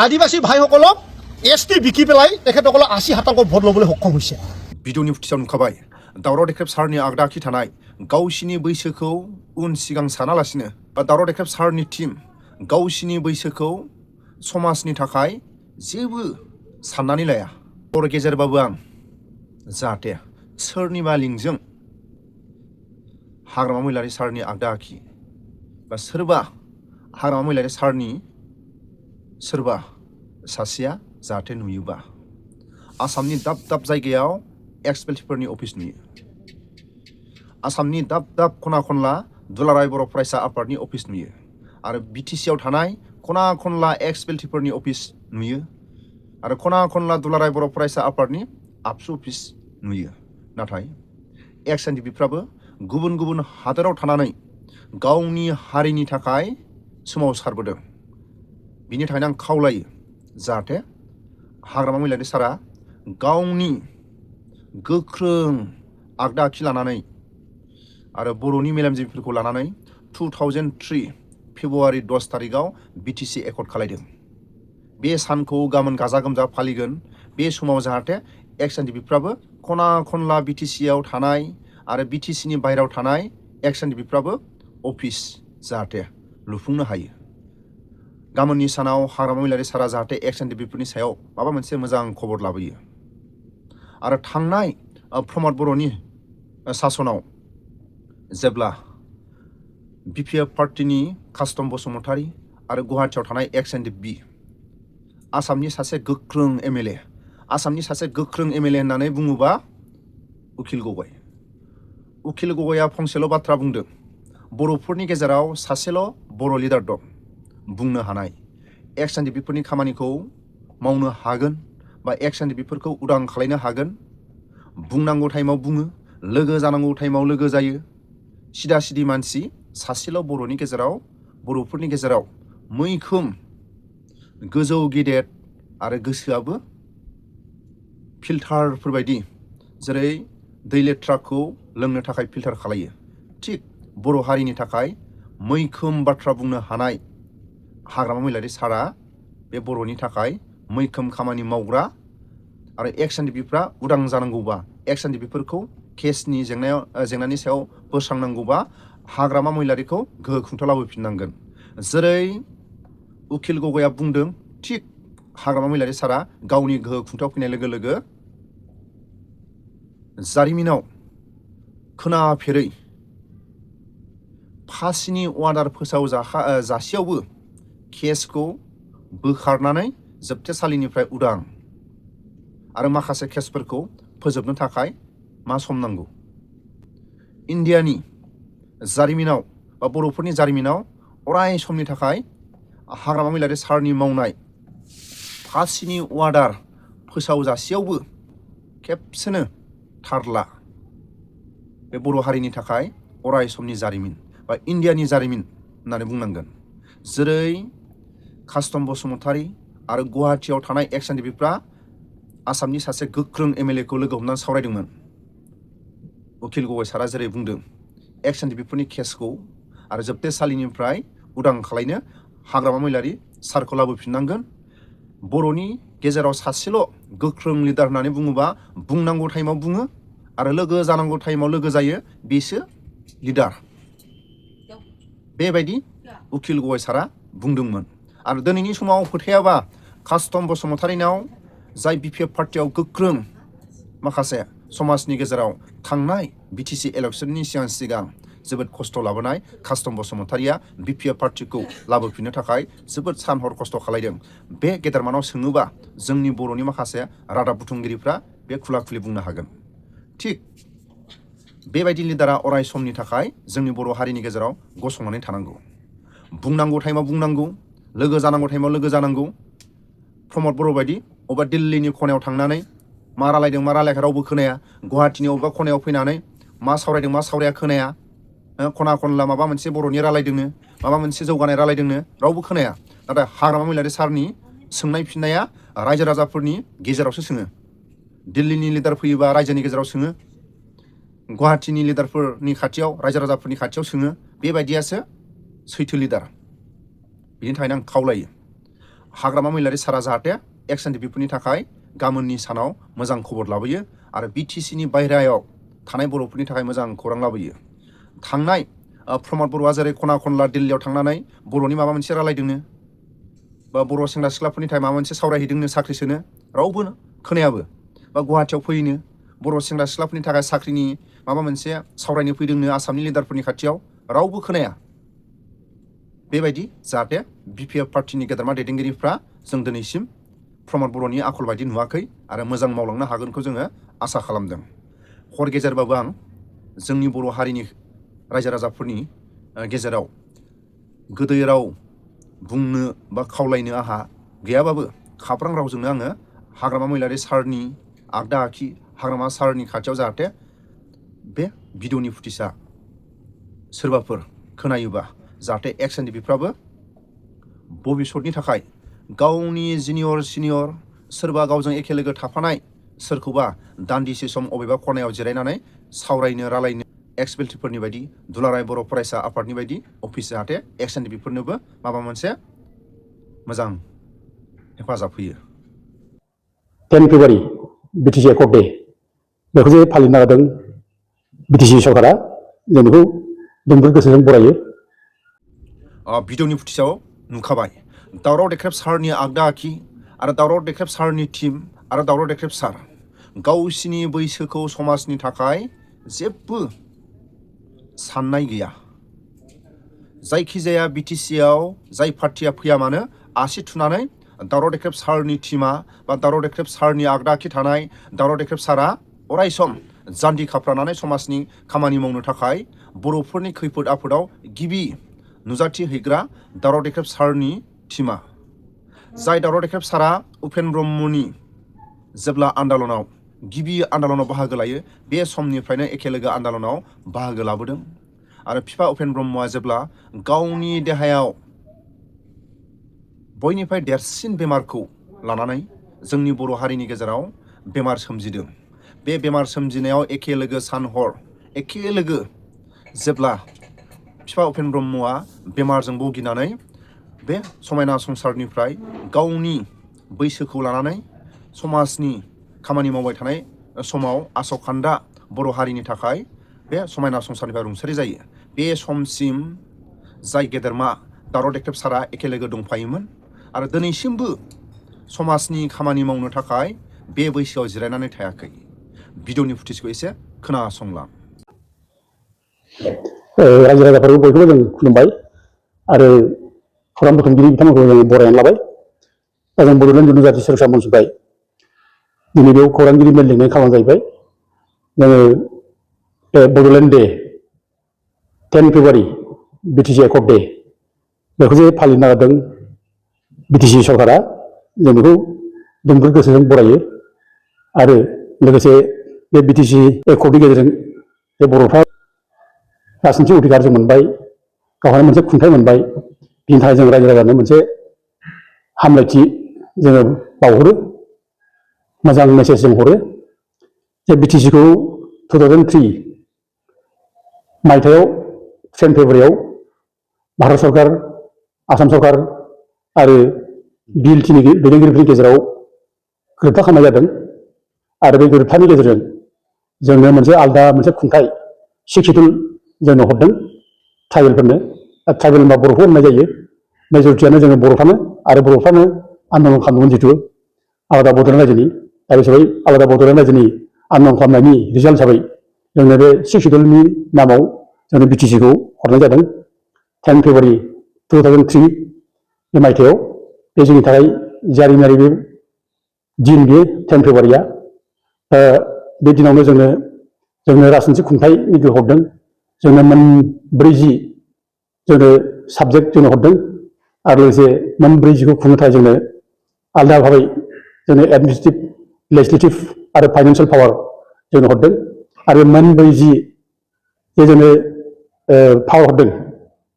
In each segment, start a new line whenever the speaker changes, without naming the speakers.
আদিবাসী ভাইসকলক এছ টি বিকি পেলাই তেখেতসকলক 80% ভোট ল'বলৈ সক্ষম হৈছে।
भिडिअनि फुटेजाव नुखाबाय दावराव देख्रेब सारनि आगदा आखि थानाय गावसिनि बैसोखौ उन सिगां सानालासिनो बा दावराव देख्रेब सारनि टीम गावसिनि बैसोखौ समाजनि थाखाय जेबो साननानै लाया। बर' गेजेरबाबो आं जाहाथे सोरनिबा लिंकजों हाग्रामा महिलारि सारनि आगदा आखि बा सोरबा हाग्रामा महिलारि सारनि सोरबा सासेया जाहाथे नुयोबा आसामनि दाब दाब जायगायाव एक्सपेल्टिफोरनि अफिस नुयो। आसामनि दाब दाब खना खनला दुलाराय बर' फरायसा आफादनि अफिस नुयो आरो बिटिसिआव थानाय खना खनला एक्सपेल्टिफोरनि अफिस नुयो आरो खना खनला दुलाराय बर' फरायसा आफादनि आबसु अफिस नुयो। नाथाय एक्स एनडिपिफ्राबो गुबुन गुबुन हादोराव थानानै गावनि हारिनि थाखाय सोमावसारबोदों। बिनि थाखायनो आं खावलायो जाहाथे हाग्रामा महिलारि सारा गावनि गोख्रों आगदा आखि लानानै आरो बर'नि मेलेमजिबिफोरखौ लानानै 2003 फेब्रुवारि 10 तारिखआव बिटिसि एकर्ड खालायदों। बे सानखौ गाबोन गाजा गोमजा फालिगोन। बे समाव जाहाथे एक्स एनडिपिफ्राबो खना खनला बिटिसिआव थानाय आरो बिटिसिनि बाहेरायाव थानाय एक्स एनडिपिफ्राबो अफिस जाहाथे लुफुंनो हायो। गाबोननि सानाव हाग्रामा महिलारि सारा जाहाथे एक्स एनडिपिफोरनि सायाव माबा मोनसे मोजां खबर लाबोयो आरो थांनाय प्रमद बर'नि सासनाव जेब्ला बिपिएफ पार्टिनि कास्टम बसुमतारी आरो गुवाहाटियाव थानाय एक्स एनडिपि आसामनि सासे गोख्रों एमएलए होननानै बुङोबा उखिल गगैआ फंसेल' बाथ्रा बुंदों। बर'फोरनि गेजेराव सासेल' बर' लिडार दं बुंनो हानाय एक्स एनडिपिफोरनि खामानिखौ मावनो हागोन बा एक्स एनडिपिफोरखौ उदां खालायनो हागोन। बुंनांगौ टाइमाव बुङो, लोगो जानांगौ टाइमाव लोगो जायो। सिदा सिदि मानसि सासेल' बर'फोरनि गेजेराव मैखोम गोजौ गेदेर आरो गोसोआबो फिल्टारफोरबायदि जेरै दै लेथ्राखौ लोंनो थाखाय फिल्टार खालायो थिग बर' हारिनि थाखाय मैखोम बाथ्रा बुंनो हानाय हाग्रामा महिलारि सारा बे बर'नि थाखाय मैखोम खामानि मावग्रा आरो एक्स एनडिपिफ्रा उदां जानांगौबा एक्स एनडिपिफोरखौ केसनि जेंनानि सायाव बोस्रांनांगौबा हाग्रामा महिलारिखौ गोहो खुंथा लाबोफिननांगोन। जेरै उखिल गगैआ बुंदों थिग हाग्रामा महिलारि सारा गावनि गोहो खुंथायाव फैनाय लोगो लोगो जारिमिनाव खोनाफेरै फासिनि अर्डार जासेयावबो केसखौ बोखारनानै जोबथेसालिनिफ्राय उदां आरो माखासे केसफोरखौ फोजोबनो थाखाय मा सम नांगौ। इन्डियानि जारिमिनाव बा बर'फोरनि जारिमिनाव अराय समनि थाखाय हाग्रामा महिलारि सारनि मावनाय फासिनि अर्डार फोसावजासेयावबो खेबसेनो थारला बे बर' हारिनि थाखाय अराय समनि जारिमिन बा इन्डियानि जारिमिन होननानै बुंनांगोन। जेरै कास्टम बसुमतारी आरो गुवाहाटियाव थानाय एक्स एनडिपिफ्रा आसामनि सासे गोख्रों एमएलएखौ लोगो हमनानै सावरायदोंमोन। उखिल गगै सारा जेरै बुंदों एक्स एनडिपिफोरनि केसखौ आरो जोबथेसालिनिफ्राय उदां खालायनो हाग्रामा महिलारि सारखौ लाबोफिननांगोन। बर'नि गेजेराव सासेल' गोख्रों लिडार होननानै बुङोबा बुंनांगौ टाइमाव बुङो आरो लोगो जानांगौ टाइमाव लोगो जायो बेसो लिडार। बेबायदि उखिल गगै सारा बुंदोंमोन। आरो दिनैनि समाव फोथायाबा कास्टम बसुमतारीनाव जाय बिपिएफ पार्टियाव गोख्रों माखासे समाजनि गेजेराव थांनाय बिटिसि इलेक्सननि सिगां जोबोद खस्थ' लाबोनाय कास्टम बसुमतारीया बिपिएफ पार्टिखौ लाबोफिननो थाखाय जोबोद सान हर खस्थ' खालायदों। बे गेदेरमानाव सोङोबा जोंनि बर'नि माखासे रादाब बुथुमगिरिफ्रा बे खुला खुलि बुंनो हागोन। थिग बेबायदि लिडारा अराय समनि थाखाय जोंनि बर' हारिनि गेजेराव गसंनानै थानांगौ। बुंनांगौ टाइमाव बुंनांगौ, लोगो जानांगौ टाइमाव लोगो जानांगौ। प्रमद बर' बायदि अबेबा दिल्लीनि खनायाव थांनानै मा रायलायदों मा रायलायाखै रावबो खोनाया। गुवाहाटिनि अबेबा खनायाव फैनानै मा सावरायदों मा सावराया खोनाया। खना खनला माबा मोनसे बर'नि रायलायदोंनो माबा मोनसे जौगानाय रायलायदोंनो रावबो खोनाया। नाथाय हाग्रामा महिलारि सारनि सोंनाय फिननाया रायजो राजाफोरनि गेजेरावसो सोङो। दिल्लीनि लिडार फैयोबा रायजोनि गेजेराव सोङो, गुवाहाटिनि लिडारफोरनि खाथियाव रायजो राजाफोरनि खाथियाव सोङो। बेबायदियासो सैथो लिडार। बिनि थाखायनो आं खावलायो हाग्रामा महिलारि सारा जाहाथे XNDP-फोरनि थाखाय गाबोननि सानाव मोजां खबर लाबोयो आरो BTC-नि बायह्रायाव थानाय बर'फोरनि थाखाय मोजां खौरां लाबोयो। थांनाय प्रमद बर'आ जेरै खना खनला दिल्लीयाव थांनानै बर'नि माबा मोनसे रायलायदोंनो बा बर' सेंग्रा सिख्लाफोरनि थाखाय माबा मोनसे सावरायहैदोंनो साख्रि सोनो रावबो खोनायाबो, बा गुवाहाटियाव फैनो बर' सेंग्रा सिख्लाफोरनि थाखाय साख्रिनि माबा मोनसे सावरायनो फैदोंनो आसामनि लिडारफोरनि खाथियाव रावबो खोनाया। बेबायदि जाहाथे BPF पार्टिनि गेदेरमा दैदेनगिरिफ्रा जों दिनैसिम प्रमद बर'नि आखल बायदि नुवाखै आरो मोजां मावलांनो हागोनखौ जोङो आसा खालामदों। हर गेजेरबाबो आं जोंनि बर' हारिनि रायजो राजाफोरनि गेजेराव गोदै राव बुंनो बा खावलायनो आहा गैयाबाबो खाब्रां रावजोंनो आङो हाग्रामा महिलारि सारनि आगदा आखि हाग्रामा सारनि खाथियाव जाहाथे बे भिडिअनि फुटेजआ सोरबाफोर खोनायोबा जाहाथे XNDP-फ्राबो भबिष्यतनि थाखाय गावनि जुनियर सिनियर सोरबा गावजों एखे लोगो थाफानाय सोरखौबा दान्दिसे सम अबेबा खनायाव जिरायनानै सावरायनो रायलायनो XPLT-फोरनि बायदि दुलाराय बर' फरायसा आफादनि बायदि अफिस जाहाथे XNDP-फोरनोबो माबा मोनसे मोजां हेफाजाब होयो।
10 फेब्रुवारि BTC एकर्ड डे बेखौ जे फालिनो नागिरदों BTC सरकारा, जों बेखौ दुंब्रुद गोसोजों बरायो।
भिडिअनि फुटेजाव नुखाबाय दावराव देख्रेब सारनि आगदा आखि आरो दावराव देख्रेब सारनि टीम आरो दावराव देख्रेब सार गावसिनि बैसोखौ समाजनि थाखाय जेबो साननाय गैया। जायखिजाया BTC-आव जाय पार्टिया फैया मानो आसि थुनानै दावराव देख्रेब सारनि टीमा बा दावराव देख्रेब सारनि आगदा आखि थानाय दावराव देख्रेब सारा अरायसम जान्जि खाफ्रानानै समाजनि खामानि मावनो थाखाय बर'फोरनि खैफोद आफोदाव गिबि नुजाथि हैग्रा दावराव देख्रेब सारनि टीमा। जाय दावराव देख्रेब सारा उपेन ब्रह्मनि जेब्ला आन्दलनाव गिबि आन्दलनाव बाहागो लायो बे समनिफ्रायनो एखे लोगो आन्दलनाव बाहागो लाबोदों आरो फिफा उपेन ब्रह्मआ जेब्ला गावनि देहायाव बयनिफ्राय देरसिन बेमारखौ लानानै जोंनि बर' हारिनि गेजेराव बेमार सोमजिदों, बे बेमार सोमजिनायाव एखे लोगो सान हर एखे लोगो जेब्ला फिफा उपेन ब्रह्मआ बेमारजों भुगिनानै बे समायना संसारनिफ्राय गावनि बैसोखौ लानानै समाजनि खामानि मावबाय थानाय समाव आसखान्दा बर' हारिनि थाखाय बे समायना संसारनिफ्राय रुंसारि जायो। बे समसिम जाय गेदेरमा दावराव देख्रेब सारा एखे लोगो दंफायोमोन आरो दिनैसिमबो समाजनि खामानि मावनो थाखाय बे बैसोआव जिरायनानै थायाखै। भिडिअनि फुटेजखौ एसे खोनासंलां।
रायजो राजाफोरखौ बयखौबो जों खुलुमबाय आरो खौरां बुथुमगिरि बिथांमोनखौ जों बरायनानै लाबाय। दा जों बड'लेण्ड जनजाति सोरसा मन्चनिफ्राय दिनै बेयाव खौरांगिरि मेल लिंनाय खालामनाय जाहैबाय। जोङो बे Bodoland day 10 February BTC accord day बेखौ जे फालिनो नागिरदों BTC सरकारा, जों बेखौ दुंब्रुद गोसोजों बरायो आरो लोगोसे बे BTC एकर्डनि गेजेरजों बे बर'फ्रा राजनितिक अधिकार जों मोनबाय, गावहानो मोनसे खुंथाइ मोनबाय। बिनि थाखाय जों रायजो राजानो मोनसे हामलायथि जोङो बावहरो, मोजां मेसेज जों हरो जे BTC-खौ 2003 मायथाइयाव 10 फेब्रुवारियाव भारत सरकार, आसाम सरकार आरो BLT-नि दैदेनगिरिफोरनि गेजेराव गोरोबथा खालामनाय जादों आरो बे गोरोबथानि गेजेरजों जोंनो मोनसे आलादा मोनसे खुंथाइ 6 सिडुल जोंनो हरदों ट्राइबेलफोरनो। ट्राइबेल होनबा बर'खौ होननाय जायो, मेजरिटियानो जोङो बर'फ्रानो आरो बर'फ्रानो आन्दलन खालामदोंमोन जितु आलादा बड'लेण्ड रायजोनि। दा बे हिसाबै आलादा बड'लेण्ड रायजोनि आन्दलन खालामनायनि रिजाल्ट हिसाबै जोंनो बे 6 सिडुलनि नामाव जोंनो BTC-खौ हरनाय जादों 10 फेब्रुवारि 2003 बे मायथाइयाव। बे जोंनि थाखाय जारिमिनारि बे दिन, बे 10 फेब्रुवारिया। बे दिनावनो जोंनो राजनितिक खुंथाइनि गोहो हरदों। जोंनो 40 जोंनो साबजेक्ट जोंनो हरदों आरो लोगोसे 40 खुंनो थाखाय जोंनो आलादा भाबै जोंनो एडमिनिस्ट्रेटिभ, लेजिस्लेटिभ आरो फाइनान्सियेल पावार जोंनो हरदों आरो 40 जे जोंनो पावार हरदों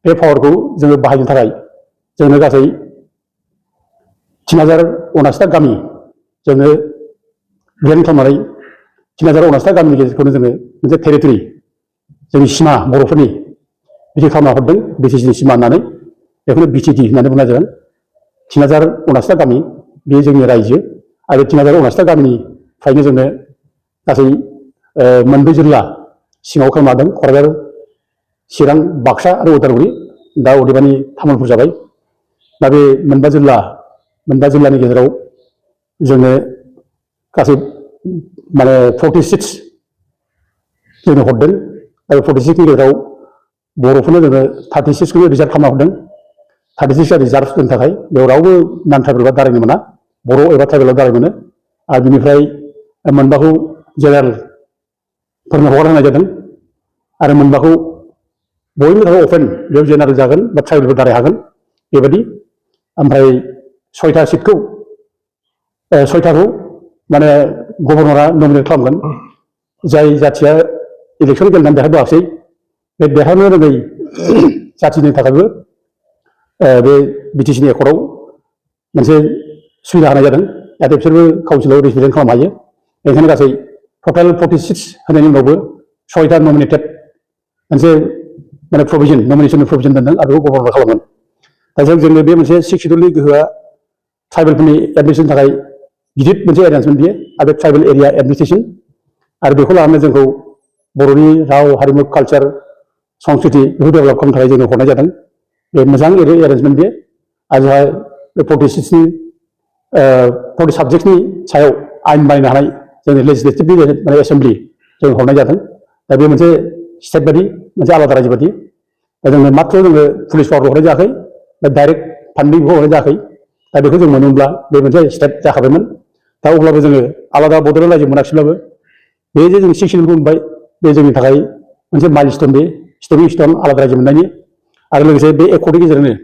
बे पावारखौ जोङो बाहायनो थाखाय जोंनो गासै 3079टा गामि जोंनो डिजाइन खालामनानै 3079टा गामिनि गेजेरखौनो जोङो मोनसे टेरिटरि जोंनि सिमा बर'फोरनि बिदि खालामना हरदों BTC-नि सिमा होननानै। बेखौनो BTD होननानै बुंनाय जादों। 30,079टा गामि बे जोंनि रायजो आरो 30,079टा गामिनिफ्रायनो जोङो गासै 9 जिल्ला सिङाव खालामदों क'क्राझार चिरां बाक्सा आरो उदालगुरि दा अदेबानि तामुलपुर जाबाय दा बे 9 जिल्लानि गेजेराव जोङो गासै माने 46 जोंनो हरदों आरो 46 नि गेजेराव बर'फोरनो जोङो 36 खौ रिजार्भ खालामना हरदों 36 आ रिजार्भ दोननो थाखाय बेयाव रावबो नान ट्राइबेल बा दारायनो मोना बर' एबा ट्राइबेलाव दाराय मोनो आरो बिनिफ्राय 9खौ जेनेरेल फोरनो हगार होनाय जादों आरो 9खौ बयनिबो थाखाय अपेन बेयाव जेनेरेल जागोन बा ट्राइबेलबो दाराय हागोन बेबायदि ओमफ्राय 6टा सिटखौ 6टाखौ माने गभर्नरा नमिनेट खालामगोन जाय जाथिया इलेक्सन गेलेनानै देरहाबोआखै बे देरहानो रोङै जाथिनि थाखायबो बे बिटिसिनि एकर्डआव मोनसे सुबिदा होनाय जादों जाहाथे बिसोरबो काउन्सिलाव रिप्रेजेन्ट खालामनो हायो बेनिखायनो गासै टटेल 46 होनायनि उनावबो 6टा नमिनेटेड मोनसे माने नमिनेसननि प्रभिजन दोनदों आरो बेखौ गभर्नर खालामगोन दा जोंनो बे मोनसे 6 शिड्युलनि गोहोआ ट्राइबेलफोरनि एडमिनिस्ट्रेसननि थाखाय गिदिर मोनसे एरेन्जमेन्ट बियो आरो बे ट्राइबेल एरिया एडमिनिस्ट्रेसन आरो बेखौ लानानै जोंखौ बर'नि राव हारिमु कालचार संस्कृति बेखौ डेभेलप खालामनो थाखाय जोङो हरनाय जादों बे मोजां एरेन्जमेन्ट बियो आरो जोंहा बे 40 साबजेक्टनि सायाव आयेन बानायनो हानाय जोंनि लेजिस्लेटिभनि माने एसेम्बलि जों हरनाय जादों दा बे मोनसे स्टेट बायदि मोनसे आलादा रायजो बायदि दा जोंनो माथ्र जोङो पुलिस पावारल' हरनाय जायाखै दा डाइरेक्ट फान्डिंखौ हरनाय जायाखै दा बेखौ जों मोनोब्ला बे मोनसे स्टेप जाखाबायमोन दा अब्लाबो जोङो आलादा बड'लेण्ड रायजो मोनाखिब्लाबो बे जे जों 6 शिड्युलखौ मोनबाय बे जोंनि थाखाय मोनसे माइलस्टोन बे स्टेपिं स्टोन आलादा रायजो मोननायनि आरो लोगोसे बे एकर्डनि गेजेरजोंनो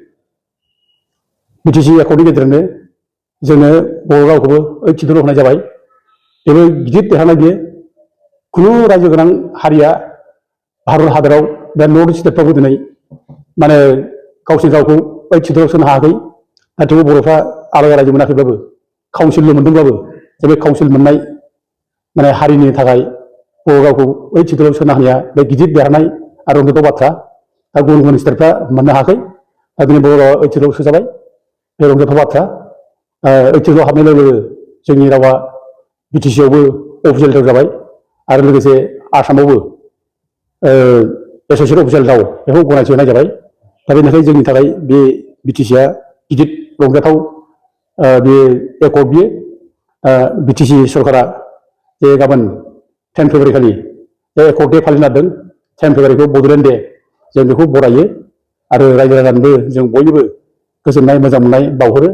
बिटिसि एकर्डनि गेजेरजोंनो जोङो बर' रावखौबो 8 शिड्युल होनाय जाबाय बेबो गिदिर देरहानाय बियो खुनु रायजो गोनां हारिया भारत हादराव बे नर्थ इस्ट स्टेटफ्रावबो दिनै माने गावसोरनि रावखौ 8 शिड्युलाव सोनो हायाखै नाथाय बर'फ्रा आलादा रायजो मोनाखैब्लाबो काउन्सिल मोनदोंब्लाबो जे बे काउन्सिल मोननाय माने हारिनि थाखाय बर' रावखौ 8 शिड्युलाव सोनो हानाया बे गिदिर देरहानाय आरो रंजाथाव बाथ्रा दा गुबुन गुबुन स्टेटफ्रा मोननो हायाखै दा दिनै बर' रावा 8 शिड्युलाव सोजाबाय बे रंजाथाव बाथ्रा 8 शिड्युलाव हाबनाय लोगो लोगो जोंनि रावा बिटिसिआवबो अफिसियेल राव जाबाय आरो लोगोसे आसामावबो एस'सियेट अफिसियेल राव बेखौ गनायथि होनाय जाबाय दा बेनिखायनो जोंनि थाखाय बे बिटिसिआ गिदिर रंजाथाव बे एकर्ड बियो बिटिसि सरकारा जे गाबोन 10 फेब्रुवारि खालि बे एकर्ड डे फालिनो नागिरदों 10 फेब्रुवारिखौ बड'लेण्ड डे जों बेखौ बरायो आरो रायजो राजानोबो जों बयनिबो गोजोननाय मोजां मोननाय बावहरो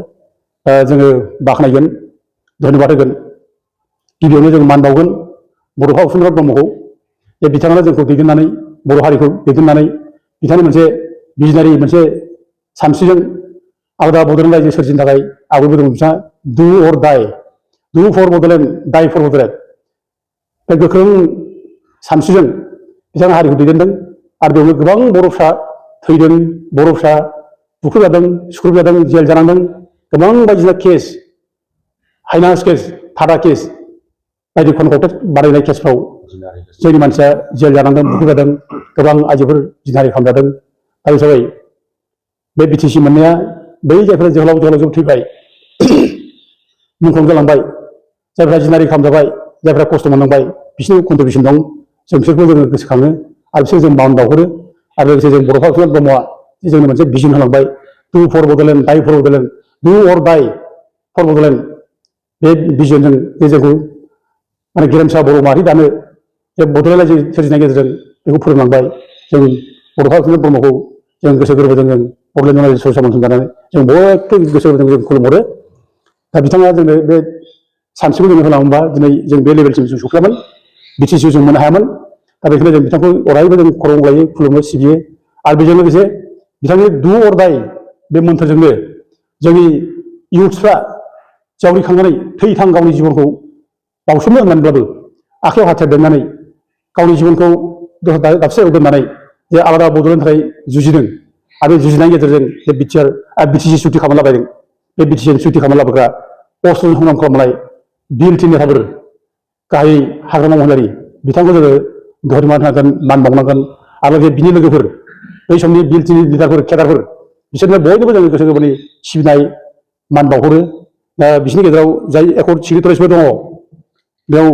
जोङो बाख्नायगोन धन्यबाद होगोन गिबियावनो जों मान बावगोन बड'फा उपेन्द्र ब्रह्मखौ जे बिथाङानो जोंखौ दैदेननानै बर' हारिखौ दैदेननानै बिथांनि मोनसे बिजनारि मोनसे सानस्रिजों आलादा बड'लेण्ड रायजो सोरजिनो थाखाय आवगायबोदों बिथाङा डु अर डाइ डु फर बड'लेण्ड डाइ फर बड'लेण्ड बे गोख्रों सानस्रिजों बिथाङा हारिखौ दैदेनदों आरो बेयावनो गोबां बर'फ्रा थैदों बर'फ्रा बुख्रुबजादों सुख्रुबजादों जेल जानांदों गोबां बायदिसिना केस हाइनास केस फादा केस बायदि कनकटेड बानायनाय केसफ्राव जोंनि मानसिया जेल जानांदों बुख्रुबजादों गोबां आइजोफोर जिनाहारि खालामजादों दा हिसाबै बे बिटिसि मोननाया बै जायफोरा जोहोलाव थैबाय मुंख्लं जालांबाय जायफ्रा जिनाहारि खालामजाबाय जायफ्रा खस्थ' मोननांबाय बिसोरनि कन्ट्रिबिउसन दं जों बिसोरखौ जोङो गोसोखाङो आरो बिसोर जों मान बावहरो आरो लोगोसे जों बड'फा उपेन्द्र ब्रह्मआ जोंनो मोनसे भिजन होलांबाय डु फर बड'लेण्ड डाइ फर बड'लेण्ड डु अर डाइ फर बड'लेण्ड बे भिजनजों जे जोंखौ माने गेरेमसा बर' माहारि दानो जे बड'लेण्ड रायजो सोरजिनायनि गेजेरजों बेखौ फोरोंलांबाय जों बड'फा उपेन्द्र ब्रह्मखौ जों गोसो गोरबोजों जों बड'लेण्ड रायजो सरसा जानानै जों बयबो गोसो गोरबोजों जों खुलुमहरो दा बिथाङा जोंनो बे सानस्रिखौ जोंनो होलांबा दिनै जों बे लेभेलसिम जों सौफैयामोन बिटिसिआव जों मोननो हायामोन दा बेखायनो जों बिथांखौ अरायबो जों खर' गलायो खुलुमो सिबियो आरो बेजों लोगोसे बिथांनि डु अर डाइ बे मोन्थोरजोंनो जोंनि इयुथ्सफ्रा जावरिखांनानै थैथां गावनि जिबनखौ बावसोमनो होननानैब्लाबो आखायाव हाथियार देरनानै गावनि जिबनखौ दाबसे जायगायाव दोननानै जे आलादा बड'लेण्डनि थाखाय जुजिदों आरो बे जुजिनायनि गेजेरजों बे बिटिसि सुक्ति खालामना लाबायदों बे बिटिसिनि सुक्ति खालामना लाबोग्रा अस्ट्रजों संग्राम खालामनाय बिर टिम नेताफोर गाहाय हाग्रामा महिलारि बिथांखौ जोङो धन्यबाद होनांगोन मान बावनांगोन आरो लोगोसे बिनि लोगोफोर बै समनि बिर टिमनि लिडारफोर केडारफोर बिसोरनो बयनोबो जोङो गोसो गोरबोनि सिबिनाय मान बावहरो दा बिसोरनि गेजेराव जाय एकर्ड सिग्नेटारिसफोर दङ बेयाव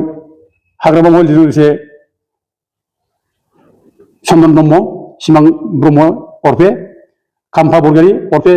हाग्रामा महिलारिजों लोगोसे चन्दन ब्रह्म, सिमां ब्रह्म अरफे खाम्फा बरगयारि अरफे